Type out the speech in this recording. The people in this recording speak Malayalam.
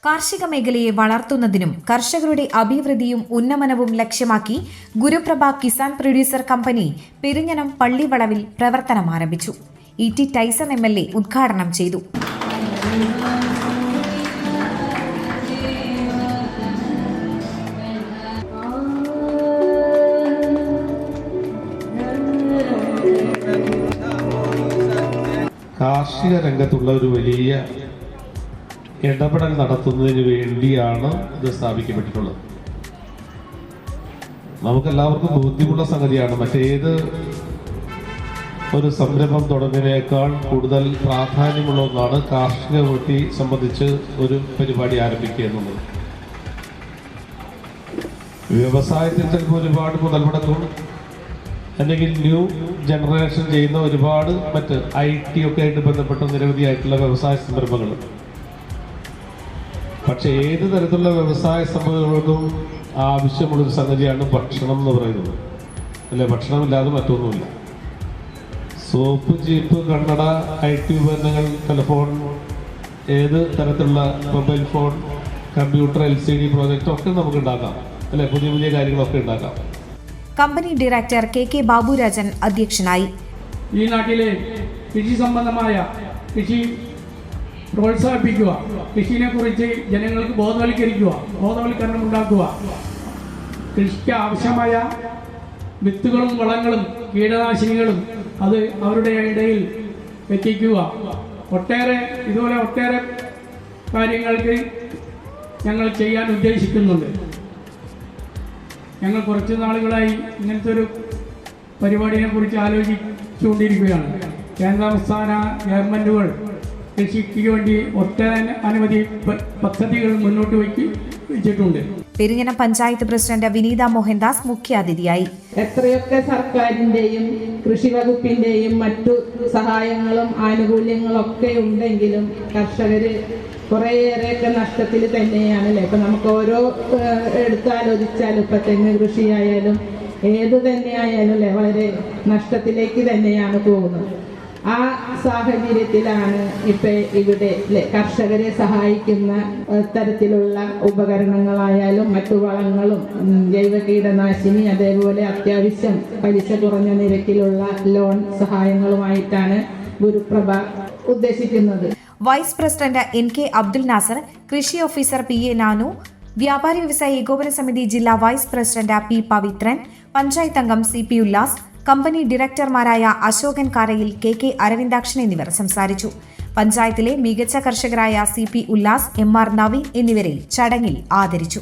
കാർഷിക മേഖലയെ വളർത്തുന്നതിനും കർഷകരുടെ അഭിവൃദ്ധിയും ഉന്നമനവും ലക്ഷ്യമാക്കി ഗുരുപ്രഭ കിസാൻ പ്രൊഡ്യൂസർ കമ്പനി പെരിഞ്ഞനം പള്ളിവളവിൽ പ്രവർത്തനം ആരംഭിച്ചു. ഇ.ടി. ടൈസൺ എം.എൽ.എ. ഉദ്ഘാടനം ചെയ്തു. കാർഷിക രംഗത്തുള്ള ഒരു വലിയ ഇടപെടൽ നടത്തുന്നതിന് വേണ്ടിയാണ് ഇത് സ്ഥാപിക്കപ്പെട്ടിട്ടുള്ളത്. നമുക്കെല്ലാവർക്കും ബോധ്യമുള്ള സംഗതിയാണ്, മറ്റേത് ഒരു സംരംഭം തുടങ്ങുന്നതിനേക്കാൾ കൂടുതൽ പ്രാധാന്യമുള്ള ഒന്നാണ് കാർഷിക വൃത്തി സംബന്ധിച്ച് ഒരു പരിപാടി ആരംഭിക്കുക എന്നുള്ളത്. വ്യവസായത്തിൽ ചിലപ്പോൾ ഒരുപാട് മുതൽ മുടക്കും, അല്ലെങ്കിൽ ന്യൂ ജനറേഷൻ ചെയ്യുന്ന ഒരുപാട് മറ്റ് IT ഒക്കെ ആയിട്ട് ബന്ധപ്പെട്ട നിരവധിയായിട്ടുള്ള വ്യവസായ സംരംഭങ്ങൾ. പക്ഷെ ഏത് തരത്തിലുള്ള വ്യവസായ സംരംഭങ്ങൾക്കും ആവശ്യമുള്ളൊരു സംഗതിയാണ് ഭക്ഷണം എന്ന് പറയുന്നത്. അല്ലെ, ഭക്ഷണമില്ലാതെ മറ്റൊന്നുമില്ല. സോപ്പ്, ജീപ്പ്, കണ്ണട, IT ഉപകരണങ്ങൾ, ടെലിഫോൺ, ഏത് തരത്തിലുള്ള mobile phone, computer, LCD project ഒക്കെ നമുക്ക് ഉണ്ടാക്കാം. അല്ലെ, പുതിയ പുതിയ കാര്യങ്ങളൊക്കെ ഉണ്ടാക്കാം. Company director K. ബാബുരാജൻ അധ്യക്ഷനായി. ഈ നാട്ടിലെ കൃഷി സംബന്ധമായ കൃഷി പ്രോത്സാഹിപ്പിക്കുക, കൃഷിയെ കുറിച്ച് ജനങ്ങൾക്ക് ബോധവൽക്കരണം ഉണ്ടാക്കുക, കൃഷിക്ക് ആവശ്യമായ വിത്തുകളും വളങ്ങളും കീടനാശിനികളും അത് അവരുടെ ഇടയിൽ എത്തിക്കുക. ഇതുപോലെ ഒട്ടേറെ കാര്യങ്ങൾക്ക് ഞങ്ങൾ ചെയ്യാൻ ഉദ്ദേശിക്കുന്നുണ്ട്. ഞങ്ങൾ കുറച്ച് നാളുകളായി ഇങ്ങനത്തെ ഒരു പരിപാടിയെ കുറിച്ച് ആലോചിച്ചുകൊണ്ടിരിക്കുകയാണ്. കേന്ദ്ര സംസ്ഥാന ഗവൺമെൻറ്റുകൾ കൃഷിക്ക് വേണ്ടി അനവധി പദ്ധതികൾ മുന്നോട്ട് വെച്ചിട്ടുണ്ട്. പെരിഞ്ഞനം പഞ്ചായത്ത് പ്രസിഡന്റ് വിനീത മോഹൻദാസ് മുഖ്യാതിഥിയായി. എത്രയൊക്കെ സർക്കാരിന്റെയും കൃഷി വകുപ്പിന്റെയും മറ്റു സഹായങ്ങളും ആനുകൂല്യങ്ങളും ഒക്കെ ഉണ്ടെങ്കിലും കർഷകര് കുറേയേറെയൊക്കെ നഷ്ടത്തിൽ തന്നെയാണല്ലേ. ഇപ്പൊ നമുക്ക് ഓരോ എടുത്താലോചിച്ചാലും ഇപ്പൊ തെങ്ങ് കൃഷിയായാലും ഏത് തന്നെയായാലും അല്ലെ വളരെ നഷ്ടത്തിലേക്ക് തന്നെയാണ് പോകുന്നത്. ആ സാഹചര്യത്തിലാണ് ഇപ്പൊ ഇവിടെ കർഷകരെ സഹായിക്കുന്ന തരത്തിലുള്ള ഉപകരണങ്ങളായാലും മറ്റു വളങ്ങളും ജൈവ കീടനാശിനി, അതേപോലെ അത്യാവശ്യം പലിശ കുറഞ്ഞ നിരക്കിലുള്ള ലോൺ സഹായങ്ങളുമായിട്ടാണ് ഗുരുപ്രഭ ഉദ്ദേശിക്കുന്നത്. Vice president N.K. Abdul Nasar, കൃഷി ഓഫീസർ P.A. നാനു, വ്യാപാരി വ്യവസായ ഏകോപന സമിതി ജില്ലാ vice president P. Pavithran, panchayat അംഗം C.P. ഉല്ലാസ്, കമ്പനി ഡയറക്ടർമാരായ അശോകൻ കാരയിൽ, K. അരവിന്ദാക്ഷൻ എന്നിവർ സംസാരിച്ചു. പഞ്ചായത്തിലെ മികച്ച കർഷകരായ C.P. ഉല്ലാസ്, M.R. നവീൻ എന്നിവരെ ചടങ്ങിൽ ആദരിച്ചു.